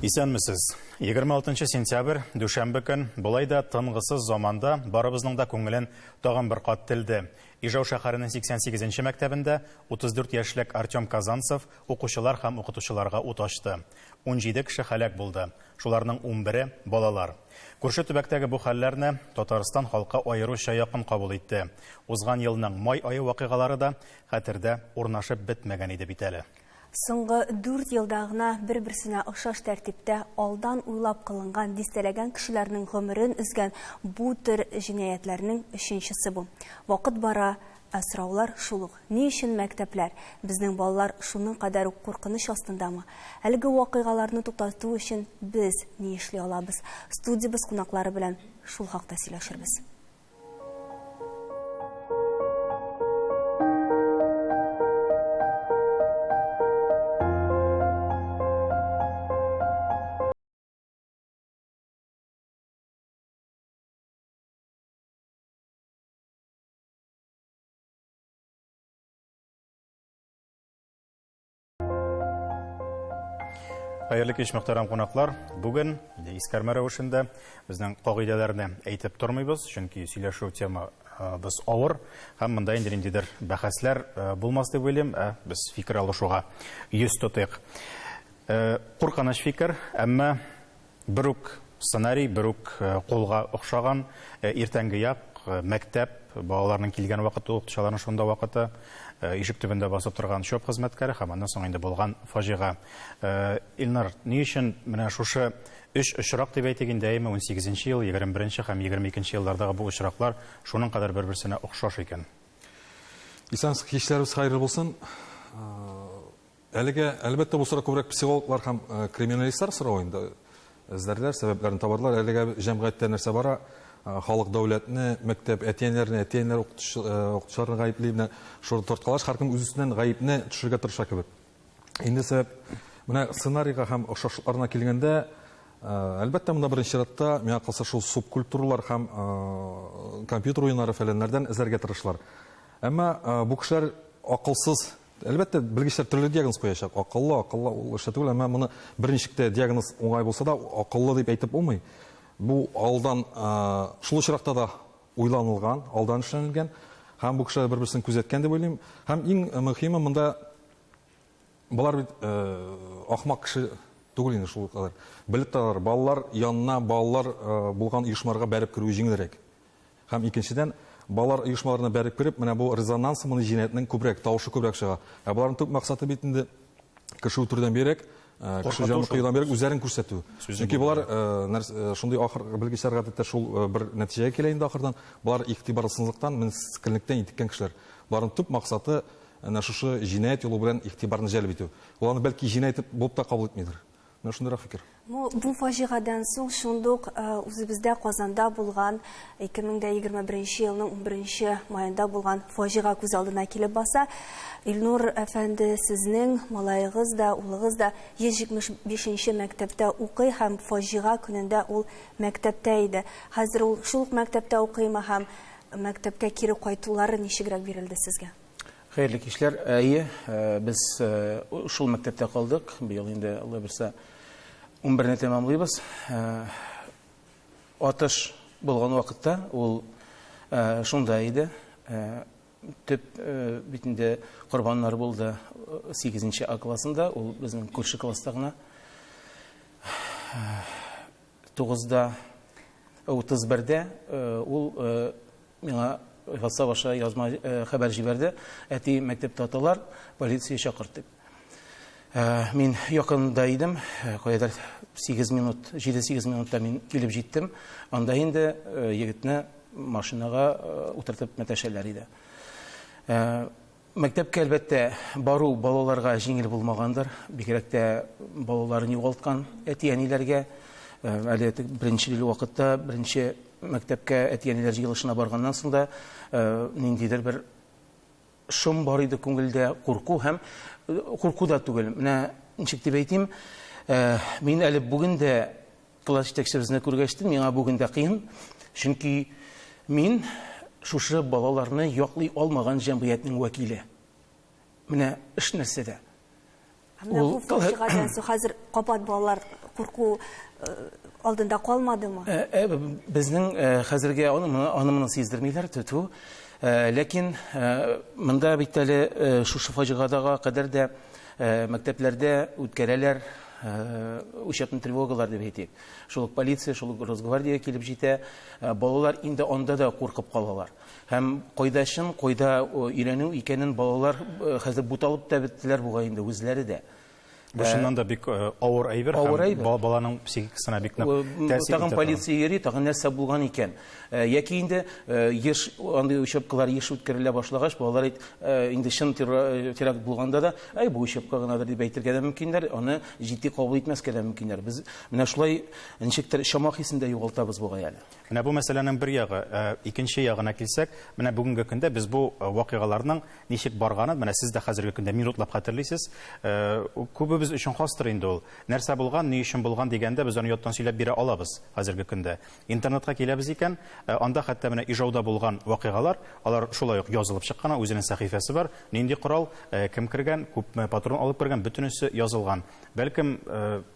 Исәнмесез. 26 сентябрь, дүшәмбе көн, болай да тынгысыз заманда барыбызның да күңелен тагын бер кат телде. Ижау шәһәренең 88-нче мәктәбендә 34 яшьлек Артем Казанцев укучылар һәм укытучыларга ут ачты. 17 кеше һәлак булды. Шуларның 11-е балалар. Күрше төбәктәге бу хәлләрне Татарстан халкы аеруча якын кабул итте. Узган елның май ае вакыйгалары да хәтердә урнашып бетмәгән иде бит әле. Соңгы 4 елда гына бер-берсенә охшаш тәртиптә алдан уйлап кылынган дистәләгән кешеләрнең гомерен үзгән бу төр җинаятьләрнең 3нчесе бу. Вакыт бара, сораулар шул ук. Ни өчен мәктәпләр, безнең балалар шуның кадәр үк куркыныч астындамы? Әлеге вакыйгаларны туктату өчен без ни эшли алабыз? Студиябыз кунаклары белән шул хакта сөйләшербез. Хәерле кич, мөхтәрәм кунаклар. Бүген искәрмә рәвешендә безнең кагыйдәләрне әйтеп тормыйбыз, чөнки сөйләшү тема без авыр һәм монда инде ниндидер бәхәсләр булмас дип уйлыйм, без фикер алышуга йөз тотыйк. Куркыныч фикер, әмма бер үк сценарий, бер үк кулга охшаган иртәнге як мәктәп балаларның килгән вакыты, укытучыларның шунда вакыты, ишек төбендә басып торган шоп хезмәткәре һәм аннан соң инде булган фаҗига. Илнар, ни өчен менә шушы 3 очрак дип әйтик инде, 18нче ел, 21нче һәм 22нче еллардагы бу очраклар шуның кадәр бер-берсенә охшаш икән? Исәнсез кичләребез хайрлы булсын. Әлегә әлбәттә бу сорау күбрәк психологлар һәм криминалистлар соравында эзләрләр, сәбәпләрен табарлар. Әлегә җәмгыятьтә нәрсә бара? Халык дәүләтне, мәктәп әтияннәрне, әтияннәр укытучыларны гаепле, шуны тарткалаш, һәркем үз үстеннән гаепне төшерергә тырыша кебек. Инде сәбәп менә сценарийга һәм охшашлыкларына килгәндә, әлбәттә монда беренче чиратта миңа калса шул субкультуралар һәм компьютер уеннары фәләннәрдән эзләргә тырышлар. Әмма бу кешеләр акылсыз, әлбәттә белгечләр төрле диагноз куячак. Акыллы ул эшләтә түгел, әмма моны берничектә диагноз уңай булса да, акыллы дип әйтеп булмый. Бу алдан шул очракта да уйланылган, алдан эшләнелгән, һәм бу кешеләр бер-берсен күзәткән дип уйлыйм. Һәм иң мөһиме монда балалар бит ахмак кеше түгел инде шул кадәр. Белеп торалар, балалар янына, балалар булган оешмаларга бәреп керү җиңелрәк. Һәм икенчедән, балалар оешмаларына бәреп кереп, менә бу резонанс моны җинаятның күбрәк, тавышы күбрәк чыга. Буларның төп максаты бит инде кеше үтерүдән бирәк, кеше җанын кыйдан бирәк үзләрен күрсәтү. Чөнки булар шундый ахыр белгечләр гадәттә шул бер нәтиҗәгә килә инде ахырдан. Булар игътибарсызлыктан, мискинлектән иткән кешеләр. Буларның төп максаты әнә шушы җинаят юлы белән игътибарны җәлеп итү. Уларны бәлки җинаят булып та кабул итмидер. Менә шундый фикер. Бу фаҗигадан соң шундук үзебездә Казанда булган 2021 елның 11 маенда булган фаҗига күз алдына килеп баса. Илнур әфәнде, сезнең малайыгыз да, улыгыз да 175нче мәктәптә укый һәм фаҗига көнендә ул мәктәптә иде. Хәзер ул шул мәктәптә укыймы һәм мәктәпкә кире кайтулары ничегрәк бирелде сезгә? Хәерле кичләр, без шул мәктәптә калдык. Быел инде Алла берсә 11-не тәмамлыйбыз. Атыш булган вакытта ул шунда иде. Төп битендә корбаннар булды 8нче А классында, ул безнең күрше класста гына. 9да 31дә ул миңа WhatsApp аша язма хәбәр җибәрде. Әти мәктәптә аталар, полиция чакырт дип. Мин якында идем, кайдыр 7-8 минутта мин килеп җиттем. Анда инде егетне машинага утыртып мәтәшәләр иде. Мәктәпкә әлбәттә бару балаларга җиңел булмагандыр. Бигрәк тә балаларын югалткан әти-әниләргә әле беренче вакытта беренче мәктәпкә әти-әниләр җыелышына барганнан соң да ниндидер бер шом бар иде күңелдә, курку һәм курку да түгел. Менә ничек дип әйтим, мин әле бүген дә класс җитәкчебезне күргәчтем, миңа бүген дә кыен, чөнки мин шушы балаларны яклый алмаган җәмгыятьнең вәкиле. Менә эш нәрсәдә. Ул фаҗигадан соң хәзер капат балалар курку алдында калмадымы? Безнең хәзергә аны сиздермиләр тоту. Ләкин монда бит әле шушы фаҗигадага кадәр дә мәктәпләрдә үткәрәләр учетный тревогалар дип әйтик. Шул полиция, шул Росгвардия килеп җитә. Балалар инде анда да куркып калалар. Һәм кайдашын, кайда өйрәнү икәнен балалар хәзер буталып та беттеләр буга инде үзләре дә. Бушыннан да бик авыр әйбер һәм баланың психикасына бик тәэсир итә. Полиция йөри, тагын нәрсә булган икән. Яки инде еш андый учебкалар еш үткәрелә башлагач, балалар инде чын теракт булганда да, бу учебка гынадыр дип әйтергә дә мөмкиннәр, аны җитди кабул итмәскә дә мөмкиннәр. Без менә шулай ничектер шамах исендә югалтабыз буга әле. Менә бу мәсьәләнең бер ягы, икенче ягына килсәк, менә бүгенге көндә без бу вакыйгаларның ничек барганын, менә сез дә хәзерге көндә минутлап хәтерлисез. Күбебез өчен хастыр инде ул. Нәрсә булган, ни өчен булган дигәндә без аны яттан сөйләп бирә алабыз хәзерге көндә. Интернетка киләбез икән, анда хәтта менә Ижауда булган вакыйгалар, алар шулай ук язылып чыккан, үзенең сәхифәсе бар. Нинди корал, кем кергән, күпме патрон алып кергән, бөтенесе язылган. Бәлкем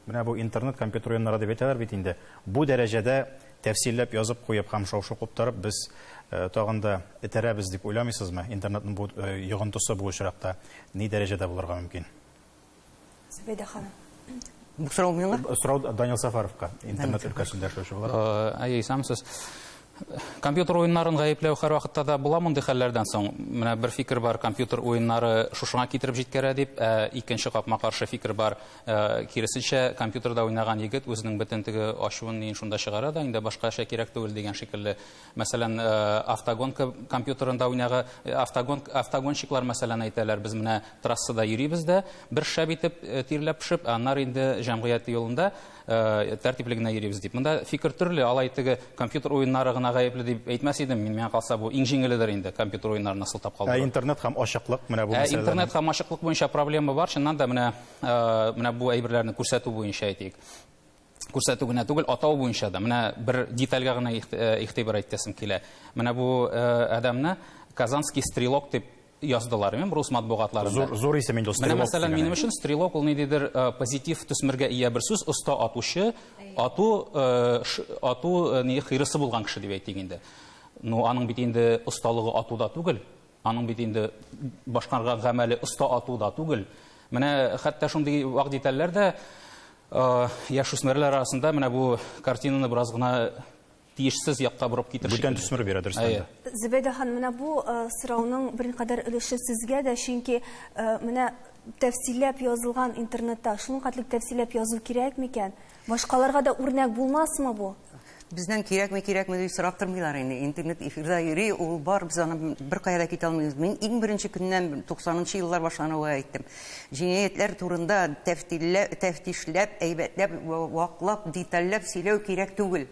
менә бу интернет компьютер уеннары дип әйтәләр бит инде. Бу дәрәҗәдә тәфсилләп язып куеп һәм шау-шу куптарып без тагын да этәрәбез дип уйламыйсызмы? Интернетның бу йогынтысы бу очракта ни дәрәҗәдә булырга мөмкин? Зөбәйдә ханым. Бу сорау миңа? Сорау Данил Сафаровка, интернет өлкәсендә эшләүче булар. Исәмсез. Компьютер уеннарын гаепләү һәр вакытта да була мондый хәлләрдән соң. Менә бер фикер бар, компьютер уеннары шушыңа китереп җиткәрә дип, икенче капма каршы фикер бар. Киресенчә, компьютерда уйнаган егет үзенең бөтен теге ачуын нин шунда чыгара да, инде башкача кирәк түгел дигән шикелле. Мәсәлән, автогонка компьютерында уйнаган автогонщиклар мәсәлән әйтәләр, без менә трассада йөрибез дә, бер шәп итеп тирләп пешеп, аннары инде җәмгыять юлында тәртиплегенә йөрибез дип. Монда фикер төрле, алай теге компьютер уеннары гаепле дип әйтмәс идем, миңа калса бу иң җиңеледер инде компьютер уеннарына сылтап калдыру. Интернет һәм ачыклык менә бу мәсьәлә. Интернет һәм ачыклык буенча проблема бар, чыннан да менә бу әйберләрне күрсәтү буенча әйтик. Күрсәтү генә түгел, атау буенча да. Менә бер детальгә гына игътибар итәсем килә. Менә бу адәмне Казанский стрелок дип яздылар, рус матбугатларында. Зур исем инде стрелок. Менә мәсәлән, минем өчен стрелок ул ниндидер позитив төсмергә ия бер сүз, оста атучы, ату ни хирысы булган кеше дип әйтик инде. Ну, аның бит инде осталыгы атуда түгел, аның бит инде башкарган гамәле оста атуда түгел. Менә хәтта шундый вак детальләр дә яшүсмерләр арасында менә бу картинаны бераз гына тиешсез якка бурып китер шикелле. Бүтән төсмер бирә дөрестән. Зөбәйдә ханым, менә бу сорауның беркадәр өлеше сезгә дә, чөнки менә тәфсилләп язылган интернетта шуның катлык тәфсилләп язу кирәк микән? Башкаларга да үрнәк булмасмы бу? Бездән кирәкме дип сорап тормыйлар инде. Интернет эфирда йөри, ул бар, без аны бер кая китә алмыйбыз. Мин иң беренче көннән 90нчы еллар башлануы әйттем. Җинаятьләр турында тәфтишләп, әйбәтләп, ваклап, детальләп сөйләү кирәк түгел.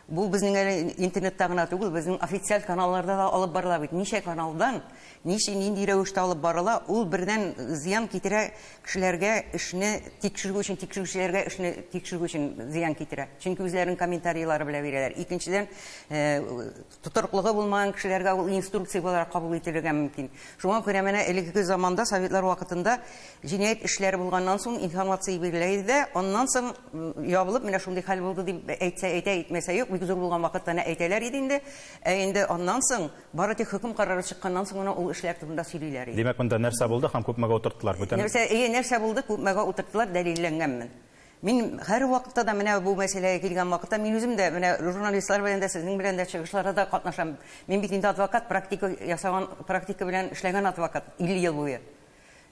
Бу безнең интернетта гына түгел, безнең официаль каналларда да алып барыла бит. Ничә каналдан, нинди рәвештә алып барыла, ул бердән зыян китерә кешеләргә, эшне тикшерү өчен, тикшерүчеләргә эшне тикшерү өчен зыян китерә. Чөнки үзләренең комментарийлары белән бирәләр. Икенчедән, тутырыклыгы булмаган кешеләргә ул инструкция буларак кабул ителергә мөмкин. Шуңа күрә менә элекке заманда, советлар вакытында җинаять эшләре булганнан соң информация бирелә иде, аннан соң ябылып, менә шундый хәл булды дип әйтмәсә юк, бик зур булган вакытта әйтәләр иде инде. Инде аннан соң бары тик хөкем карары чыкканнан соң ул эшләр турында сөйлиләр иде. Димәк, монда нәрсә булды һәм күпмәгә утырттылар? Нәрсә булды, күпмәгә утырттылар, дәлилләнгәнмен. Мин һәр вакытта да менә бу мәсьәләгә килгән вакытта мин үзем дә менә журналистлар белән дә сезнең белән дә чыгышларда катнашам. Мин бит инде адвокат, практика белән эшләгән адвокат 50 ел буе.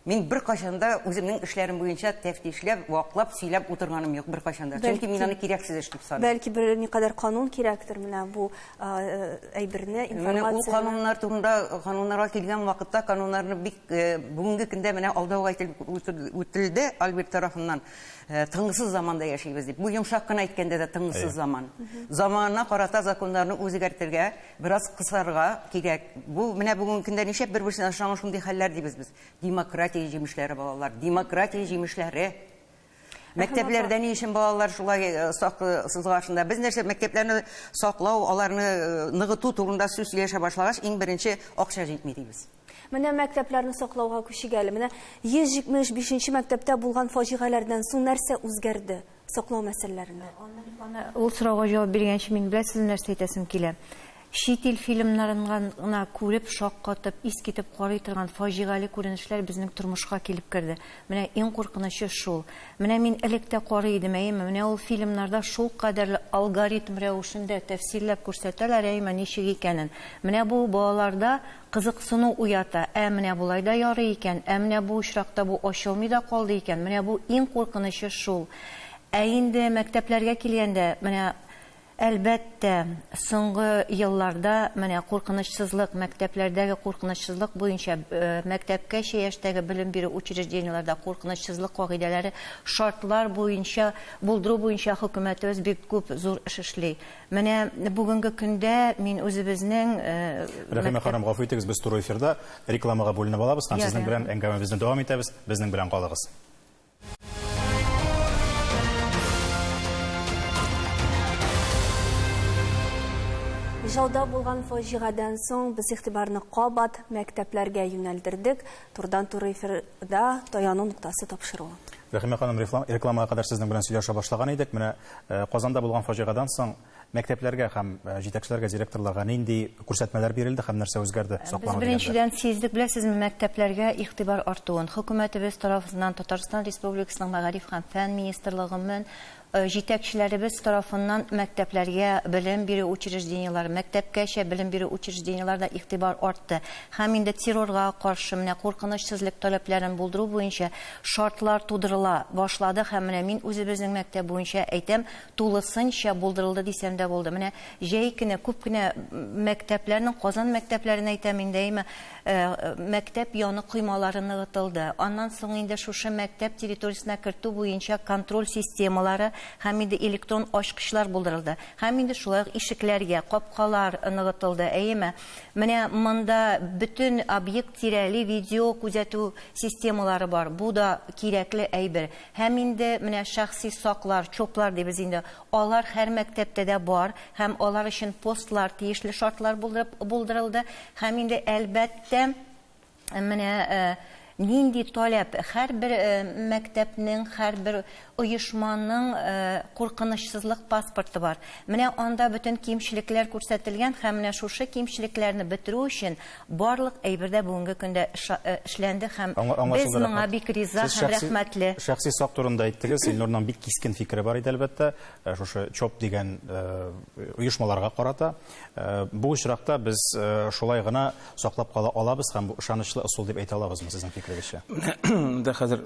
Мин бер кашанда үземнең эшләрем буенча тәфтишләп, ваклап, сөйләп утырганым юк бер кашанда. Чөнки мин аны кирәксез эш дип саныйм. Бәлки бер никадәр канун кирәктер менә бу әйберне, информация. Ул кануннар турында, кануннарга килгән вакытта кануннарны бик бүгенге көндә менә алдауга үтелде Альберт тарафыннан. Тыңсыз заманда яшибез дип. Бу йомшак кына әйткәндә дә тыңсыз заман. Заманына карата законнарны үзгәртергә, бераз кысарга кирәк. Бу менә бүгенге көндә ничә бер-берсенә охшаган шундый хәлләр дибез без. Демократия җимешләре балалар, демократия җимешләре. Мәктәпләрдә ни өчен балалар шулай сызгашында? Без нәрсә мәктәпләрне саклау, аларны ныгыту турында сүз сөйләшә башлагач, иң беренче акча җитми дибез. Менә мәктәпләрне саклауга күчегәле. Менә 175нче мәктәптә булган фаҗигаләрдән соң нәрсә үзгәрде? саклау мәсьәләләрендә. Аны ул сорауга җавап биргәнче мин беләсез нәрсә әйтәсем килә. Чит ил фильмнарын гына күреп, шаккатып, искитеп карый торган фаҗигале күренешләр безнең тормышка килеп керде. Менә иң куркынычы шул. Менә мин электә карый идем, менә ул фильмнарда шул кадәрле алгоритм рәвешендә тәфсирләп күрсәтәләр, ничек икәнен. Менә бу балаларда кызыксыну уята. Менә булай да ярый икән, менә бу очракта бу ачылмый да калды икән. Менә бу иң куркынычы шул. Инде мәктәпләргә килгәндә, менә әлбәттә, соңгы елларда менә куркынычсызлык, мәктәпләрдәге куркынычсызлык буенча мәктәпкәчә яшьтәге белем бирү учреждениеләрдә куркынычсызлык кагыйдәләре, шартлар буенча, булдыру буенча хөкүмәтебез бик күп зур эш эшли. Менә бүгенге көндә мин үзебезнең Рәхимә ханым, гафу итегез, без туры эфирда рекламага бүленеп алабыз һәм сезнең белән әңгәмәбезне дәвам итәбез. Безнең белән калыгыз. Ижауда булган фаҗигадан соң без игътибарны кабат мәктәпләргә юнәлдердек. Турдан-туры эфирда таяну нуктасы тапшыруы. Рәхимә ханым, рекламага кадәр сезнең белән сөйләшә башлаган идек. Менә Казанда булган фаҗигадан соң мәктәпләргә һәм җитәкчеләргә, директорларга нинди күрсәтмәләр бирелде һәм нәрсә үзгәрде? Без беренчедән сиздек, беләсезме, мәктәпләргә игътибар артуын. Хөкүмәтебез тарафыннан Татарстан Республикасының Мәгариф һәм фән министрлыгының җитәкчеләребез тарафыннан мәктәпләргә белем бирү учреждениеләре, мәктәпкәчә белем бирү учреждениеләрдә игътибар артты. Һәм инде террорга каршы менә куркынычсызлык таләпләрен булдыру буенча шартлар тудырыла башлады һәм менә мин үзебезнең мәктәп буенча әйтәм, тулысынча булдырылды дисәм дә булды. Менә җәй көне күп кенә мәктәпләрнең, Казан мәктәпләрен әйтәм инде, мәктәп яны коймалары ныгытылды. Аннан соң инде шушы мәктәп территориясенә кертү буенча контроль системалары һәм инде электрон ачкычлар булдырылды. Һәм инде шулай ишекләргә капкалар ныгытылды. Менә монда бөтен объект тирәли видео күзәтү системалары бар. Бу да кирәкле әйбер. Һәм инде менә шәхси саклар, чоплар дибез инде. Алар һәр мәктәптә дә бар һәм алар өчен постлар, тиешле шартлар булдырылды. Һәм инде әлбәттә менә нинди таләп, һәрбер мәктәпнең, һәрбер оешманың куркынычсызлык паспорты бар. Менә анда бөтен кимчелекләр күрсәтелгән һәм менә шушы кимчелекләрне бетерү өчен барлык әйбердә бүгенге көндә эшләнде һәм без моңа бик риза һәм рәхмәтле. Шәхси сак турында әйттегез, Илнурның бик кискен фикере бар иде әлбәттә, шушы ЧОП дигән оешмаларга карата. Бу очракта без шулай гына саклап кала алабыз һәм бу ышанычлы ысул дип әйтә алабызмы сезнең фикерегезчә? Да хәзер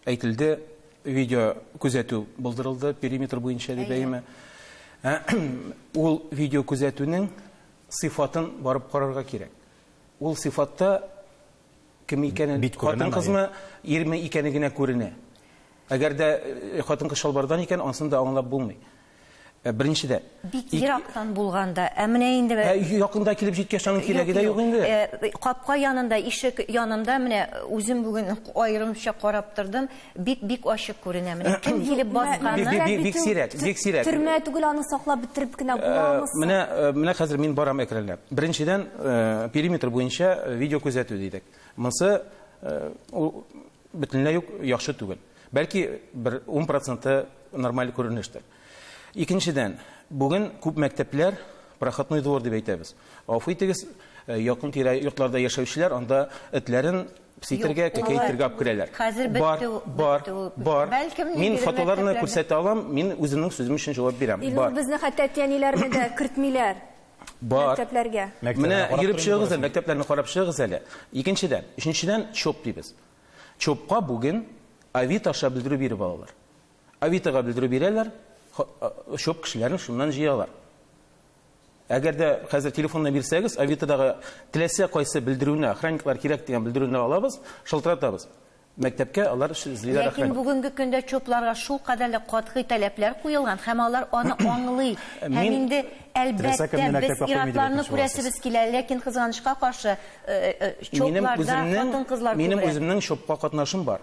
әйтелде, видео күзәтү булдырылды периметр буенча дип әйме. Ул видео күзәтүнең сыйфатын барып карарга кирәк. Ул сыйфатта кем икәнен, хатын-кызмы, ирме икәне генә күренә. Әгәр дә хатын-кыз шалбардан икән, ансын да аңлап булмый. Беренчедә бик ерактан булганда, менә инде якында килеп җиткәч аның кирәге дә юк инде. Капка янында, ишек янында менә үзем бүген аерымча карап тордым, бик ачык күренә. Менә кем килеп басканны, бик сирәк. Төрмә түгел, аны саклап бетереп кенә буламыз. Менә хәзер мин барам экранлап. Беренчедән периметр буенча видео күзәтү дидек. Монсы бөтенләй юк, яхшы түгел. Бәлки 10% нормаль күренештер. Икенчедән, бүген күп мәктәпләр проходной двор дип әйтәбез. Гафу итегез, якын тирә йортларда яшәүчеләр анда этләрен психиатриягә, кәкәйтергә алып керәләр. Бар. Мин фотоларны күрсәтә алам, мин үземнең сүзем өчен җавап бирәм. Бар. Безне хәтта әтиәниләрне дә кертмиләр мәктәпләргә. Менә йөреп чыгыгыз, мәктәпләрне карап чыгыгыз әле. Икенчедән, өченчедән ЧОП дибез. ЧОПка бүген Авито аша белдерү биреп алалар. Авитога белдерү бирәләр. ЧОП кешеләрне шуннан җыялар. Әгәр дә хәзер телефонны бирсәгез, Авитодагы теләсә кайсы белдерүне, охранниклар кирәк дигән белдерүне алабыз, шылтыратабыз. Мәктәпкә алар эзлиләр охранник. Ләкин бүгенге көндә ЧОПларга шул кадәрле катгый таләпләр куелган, һәм алар аны аңлый. Һәм инде әлбәттә без иратларны күрәсебез килә, ләкин кызганычка каршы ЧОПларда хатын-кызлар күрә. Минем үземнең ЧОПка катнашым бар.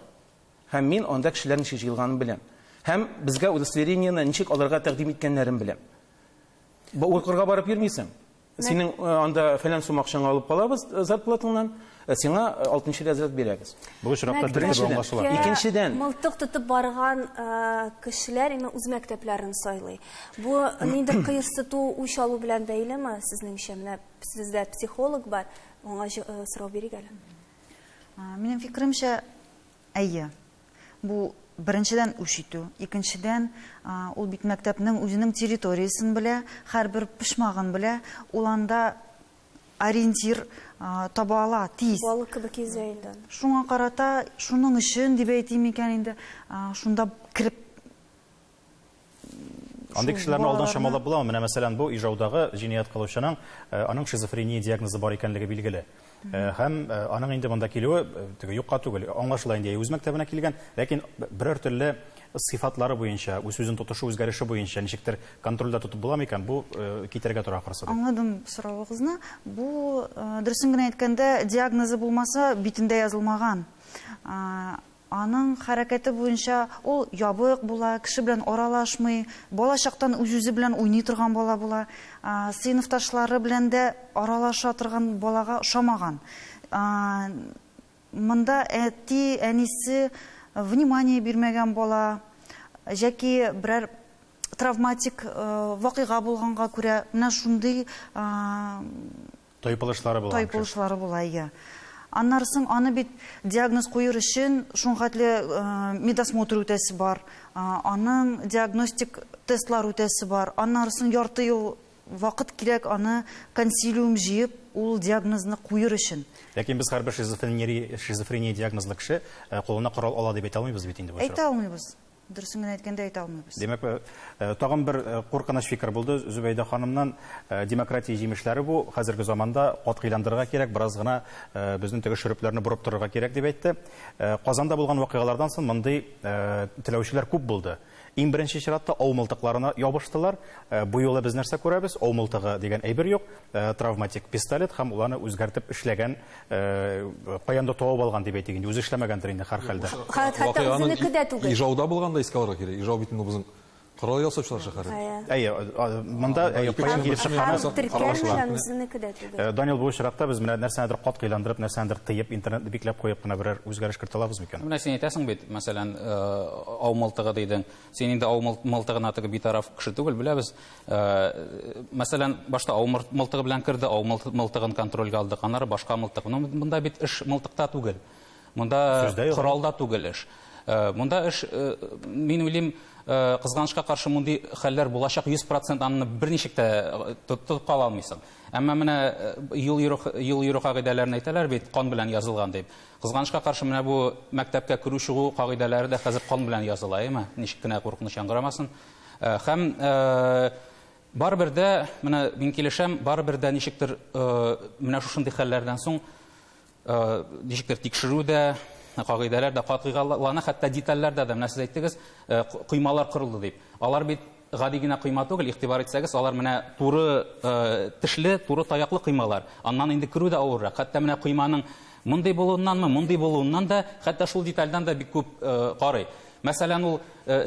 Һәм мин анда кешеләрнең ничек җыелганын беләм. Һәм безгә удостоверениены ничек алырга тәкъдим иткәннәрен беләм. Бу укырга барып йөрмисең. Синең анда фәлән сум акчаңны алып калабыз зарплатаңнан, сиңа 6-нчы разряд бирәбез. Бу очракта дөрес аңлашыла. Икенчедән, Мылтык тотып барган кешеләр инде үз мәктәпләрен сайлый. Бу ниндидер кыерсыту, үч алу белән бәйлеме сезнеңчә? Менә сездә психолог бар, аңа сорау бирик әле. Минем фикеремчә, әйе. Бу беренчедән үч итү, икенчедән ул бит мәктәпнең үзенең территориясын белә, һәрбер пешмагын белә, ул анда ориентир таба ала, тиз. Балык кебек изәйлдән. Шуңа карата, шуның өчен дип әйтим икән инде, шунда кирип Андый кешеләрне алдан чамалап буламы? Менә мәсәлән, бу Ижаудагы җинаять кылучының аның шизофрения диагнозы бар икәнлеге билгеле. Һәм аның инде монда килүе теге юкка түгел, аңлашыла инде үз мәктәбенә килгән, ләкин берәр төрле сыйфатлары буенча, үз сүзен тотышу үзгәреше буенча ничектер контрольдә тотып буламы икән? Бу китәргә тора ахрысы. Аңладым соравыгызны. Бу дөресен генә әйткәндә, диагнозы булмаса, битендә язылмаган. Аның хәрәкәте буенча ул ябык була, кеше белән аралашмый, балачактан үз-үзе белән уйный торган бала була, сыйныфташлары белән дә аралаша торган балага ошамаган. Монда әти, әнисе внимание бирмәгән бала, яки берәр травматик вакыйга булганга күрә, менә шундый Тайпылышлары була. Тайпылышлары була, ия. Аннарсын аны бит диагноз куер өчен шуңхатлы медосмотр үтәсе бар. Аның диагностик тестлар үтәсе бар. Аннарсын ярты ел вакыт кирәк аны консилиум җыеп, ул диагнозны куер өчен. Ләкин без һәрбер шизофрения диагнозлы кеше кулына корал ала дип әйтә алмыйбыз бит инде бу очракта. Әйтә алмыйбыз. Дөресен генә әйткәндә әйтә алмыйбыз. Демәк, тагын бер куркыныч фикер булды Зөбәйдә ханымнан. Демократия җимешләре бу хәзерге заманда катгыйландырырга кирәк, бераз гына безнең теге шөрөпләрне бурып торырга кирәк дип әйтте. Казанда булган вакыйгалардан соң мондый теләүчеләр күп булды. Иң беренче чиратта ау мылтыкларына ябыштылар. Бу юлы без нәрсә күрәбез? Ау мылтыгы дигән әйбер юк, травматик пистолет һәм уларны үзгәртеп эшләгән, каянда тавып алган дип әйтик инде, үзе эшләмәгәндер инде һәр хәлдә. Хәтта үзенеке дә түгел. Ижауда булганда искә алырга кирәк. Ижау бит инде безнең корал ясаучылар шәһәре. Әйе, монда каян килеп чыкканы Үзенеке дә түгел. Данил, бу очракта без менә нәрсәдер каткыйландырып, нәрсәдер тыеп, интернетны бикләп куеп кына берәр үзгәреш кертә алабыз микән? Менә син әйтәсең бит, мәсәлән, ау мылтыгы дидең. Син инде ау мылтыгына теге битараф кеше түгел, беләбез. Мәсәлән, башта ау мылтыгы белән керде, ау мылтыгын контрольгә алдык, аннары башка мылтык. Монда бит эш мылтыкта түгел. Монда коралда түгел эш. Монда эш, мин уйлыйм, кызганычка каршы мондый хәлләр булачак 100% аны берничек тә тотып кала алмыйсың. Әмма менә юл йөрү кагыйдәләрен әйтәләр бит, кан белән язылган дип. Кызганычка каршы менә бу мәктәпкә керү чыгу кагыйдәләре дә хәзер кан белән языла, әйме? Ничек кенә куркыныч яңгырамасын. Һәм барыбер дә, менә мин килешәм, барыбер дә ничектер менә шушындый хәлләрдән соң ничектер тикшерү дә, кагыйдәләр дә катгыйлана, хәтта детальләрдә дә, менә сез әйттегез, коймалар кырылды дип. Алар бит гади генә койма түгел, игътибар итсәгез, алар менә туры тешле, туры таяклы коймалар. Аннан инде керү дә авыррак. Хәтта менә койманың мондый булуыннан да, хәтта шул детальдән дә бик күп карый. Мәсәлән, ул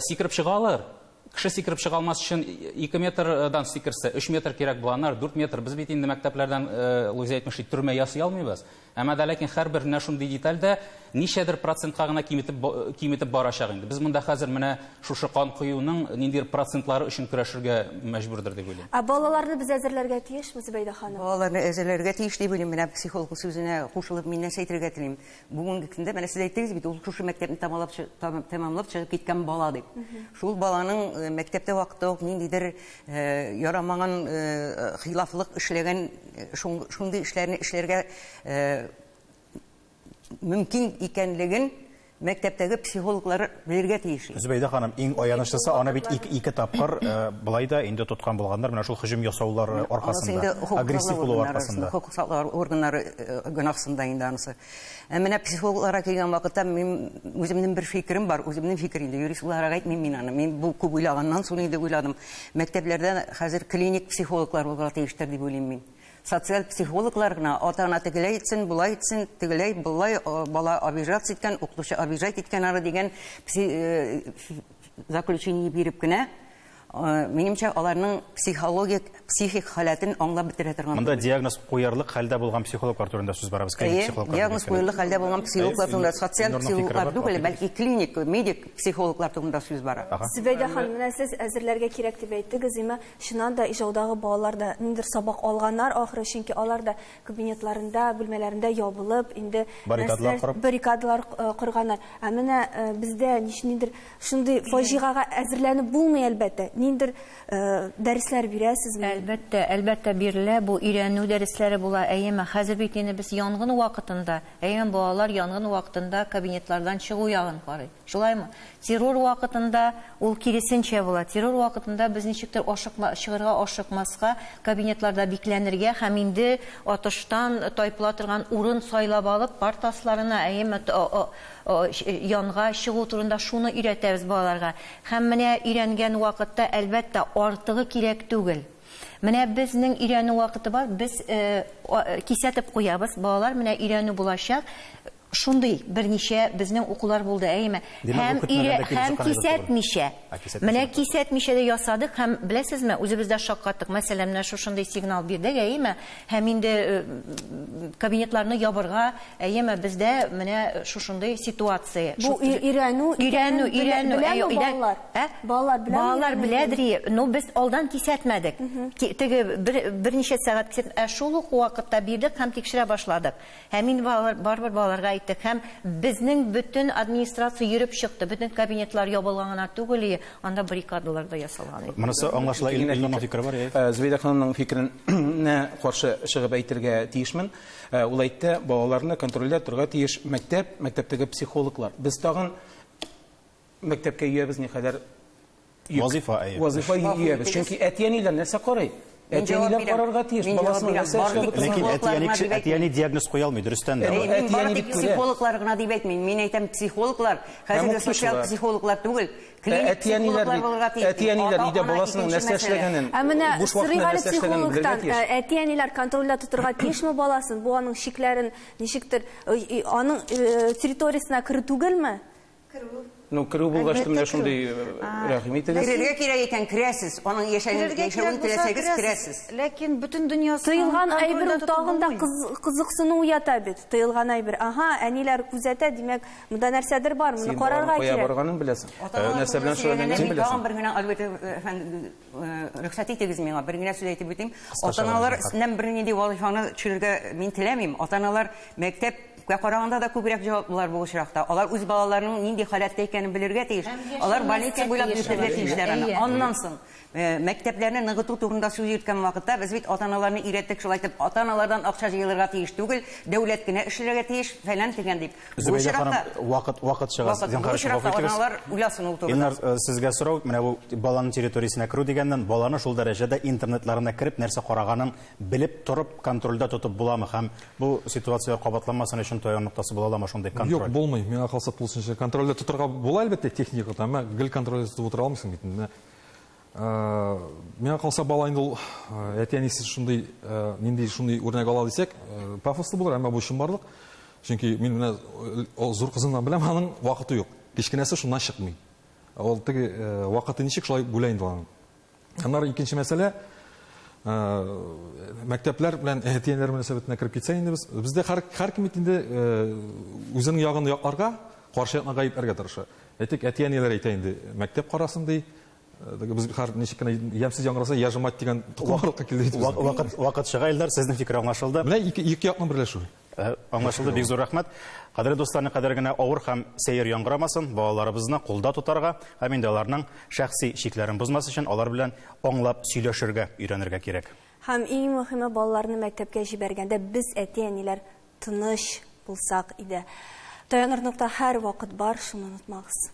сикереп чыгалар. Кеше сикереп чыга алмас өчен 2 метрдан сикерсә, 3 метр кирәк булганнар, 4 метр. Без бит инде мәктәпләрдән Луиза әйтмешли, төрмә ясый алмыйбыз. Әмма дә ләкин һәрбер менә шундый детальдә ничәдер процентка гына киметеп барачак инде. Без монда хәзер менә шушы кан куюның ниндидер процентлары өчен көрәшергә мәҗбүрдер дип уйлыйм. Балаларны без әзерләргә тиешме, Зөбәйдә ханым? Балаларны әзерләргә тиеш дип уйлыйм. Менә психолог сүзенә кушылып мин нәрсә әйтергә телим. Бүгенге көндә менә сез әйттегез бит, ул шушы мәктәпне тәмамлап чыгып киткән бала дип. Шул баланың мәктәптә вакыты ук ниндидер ярамаган хилафлык эшләгән шундый эшләрне эшләргә мөмкин икәнлеген мәктәптәге психологлар белергә тиеш. Зөбәйдә ханым, иң аянычлысы, аны бит ике тапкыр былай да инде тоткан булганнар, менә шул һөҗүм ясаулар аркасында, агрессив булу аркасында. Хукук саклау органнары гынахсында инде анысы. Менә психологларга килгән вакытта мин үземнең бер фикерем бар, үземнең фикер инде, юристларга әйтмим мин аны. Мин бу күп уйлаганнан соң инде уйладым. Мәктәпләрдә хәзер клиник психологлар булырга тиештер дип уйлыйм мин. Социаль психологлар гына ата-ана тегеләй итсен, булай итсен, тегеләй, булай, бала обижать иткән, укытучы обижать иткән ары дигән заключение биреп кенә, Минемчә, аларның психик халатын аңлап бетерә торган. Монда диагноз қоярлык хәлдә булган психологлар турында сүз барабыз. Диагноз қоярлык хәлдә булган психологлар турында, социаль психологлар түгел, бәлки клиник, медик психологлар турында сүз бара. Зөбәйдә ханым, менә сез әзерләргә кирәк дип әйттегез, шуннан да ижаудагы балалар да ниндер сабак алганнар, ахыры чөнки алар да кабинетларында, бүлмәләрендә ябылып, инде баррикадалар корганнар. Ә менә бездә ниндер шундый фаҗигага әзерләнеп булмый әлбәттә. Ниндер дәресләр бирәсезме? Әлбәттә бирелә, бу өйрәнү дәресләре була. Әйеме, хәзер бит инде без янгын вакытында, балалар янгын вакытында кабинетлардан чыгу ягын карый. Шулаймы? Террор вакытында ул киресенчә була. Террор вакытында без ничектер чыгарга ашыкмаска, кабинетларда бикләнергә һәм инде атыштан тайпыла торган урын сайлап алып, партасларына янга чыгу турында шуны өйрәтәбез балаларга. Һәм менә өйрәнгән вакытта әлбәттә артыгы кирәк түгел. Менә безнең өйрәнү вакыты бар, без кисәтеп куябыз, балалар менә өйрәнү булачак. Шундый берничә безнең укулар булды, һәм кисәтмичә. Менә кисәтмичә дә ясадык, һәм беләсезме, үзебездә шаккаттык. Мәсәлән, менә шушындый сигнал бирдек, һәм инде кабинетларны ябырга, бездә менә шушындый ситуация. Бу өйрәнү балалар беләдер. Ну без алдан кисәтмәдек. Теге берничә сәгать кисәт, шул ук вакытта бирдек һәм тикшерә башладык. Һәм инде барбер балаларга һәм безнең бөтен администрация йөреп чыкты, бөтен кабинетлар ябылганнар түгел, анда баррикадалар да ясалган. Монысы аңлашыла, Илнурның фикере бар. Зөбәйдә ханымның фикеренә каршы чыгып әйтергә тиешмен. Ул әйтте, балаларны контрольдә торырга тиеш мәктәптәге психологлар. Без тагын мәктәпкә йөрәбез никадәр Вазифа йөрәбез. Чөнки әтиәниләр нәрсә карый? Әтиәниләр карарга тиеш, баласының нәрсә эшләп Ләкин әтиәни диагноз куя алмый, дөрестән дә. Әтиәни психологлар гына дип әйтмим. Мин әйтәм, психологлар, хәзерге социаль психологлар түгел. Әтиәниләр иде баласының нәрсә эшләгәнен, буш вакытында нәрсә эшләгәнен белергә тиеш. Әтиәниләр контрольдә тотырга тиешме баласын? Бу аның шикләрен ничектер аның территориясына керү түгелме? Керү булгач менә шундый рәхим итегез. Керергә кирәк икән, керәсез. Аның яшәвен теләсәгез, керәсез. Ләкин бөтен дөньясы тыелган әйбер тагында кызыксыну уята бит. Тыелган әйбер. Әниләр күзәтә, димәк, монда нәрсәдер бар, моны карарга кирәк. Кая барганын беләсең. Нәрсә белән шөгыльләнәсен беләсең. Тагын бер генә әлбәттә рөхсәт итегез миңа, бер генә сүз әйтеп битим. Ата-аналар сезнән бер нинди вазифаны төшерергә мин теләмим. Ата-аналар мәктәп караганда да күбрәк җаваплылар бу очракта. Алар үз балаларының нинди халәттә икәнен белергә тиеш. Алар больница буйлап йөрергә тиешләр. Аннан соң мәктәпләрне ныгыту турында сүз йөрткән вакытта без бит ата-аналарны өйрәттек, шулай итеп ата-аналардан акча җыелырга тиеш түгел, дәүләт кенә эшләргә тиеш, фәлән дигән дип. Бу очракта вакыт чыга. Ата-аналар уйласын ул турында. Илнар, сезгә сорау, менә бу баланың территориясенә керү дигәннән, баланы шул дәрәҗәдә интернетларына кереп, нәрсә караганын белеп торып, контрольдә тотып буламы һәм бу ситуация кабатланмасын өчен таян ноктасы була аламы шундый контроль? Юк, булмый. Миңа калса тулысынча контрольдә тоторга була әлбәттә техникада, әмма гел контрольдә тотып утыра алмыйсың бит. Миңа калса бала инде ул әтиәнисе шундый нинди шундый үрнәк ала дисәк, пафослы булыр, әмма бу чынбарлык. Чөнки мин менә зур кызымнан беләм, аның вакыты юк. Кичкенәсе шуннан чыкмый. Ул теге вакыты ничек шулай бүлә инде аның. Аннары икенче мәсьәлә, мәктәпләр белән әтиәниләр мөнәсәбәтенә кереп китсә инде бездә һәр кем инде үзенең ягын якларга, каршы якны гаепләргә тырыша. Әтиәниләр әйтә инде, мәктәп карасын ди. Без ничек кенә ямсыз яңгыраса, яжымат дигән тукмарлыкка килде. Вакыт чыга, Илдар, сезнең фикер аңлашылды. Менә ике якның берләшү. Аңлашылды, бик зур рәхмәт. Кадерле дуслар, кадәр генә авыр һәм сәер яңгырамасын, балаларыбызны кулда тотарга һәм инде аларның шәхси шикләрен бозмас өчен алар белән аңлап сөйләшергә, өйрәнергә кирәк. Һәм иң мөһиме, балаларны мәктәпкә җибәргәндә без әти-әниләр тыныч булсак иде. Таяныр нокта һәр вакыт бар, шуны онытмагыз.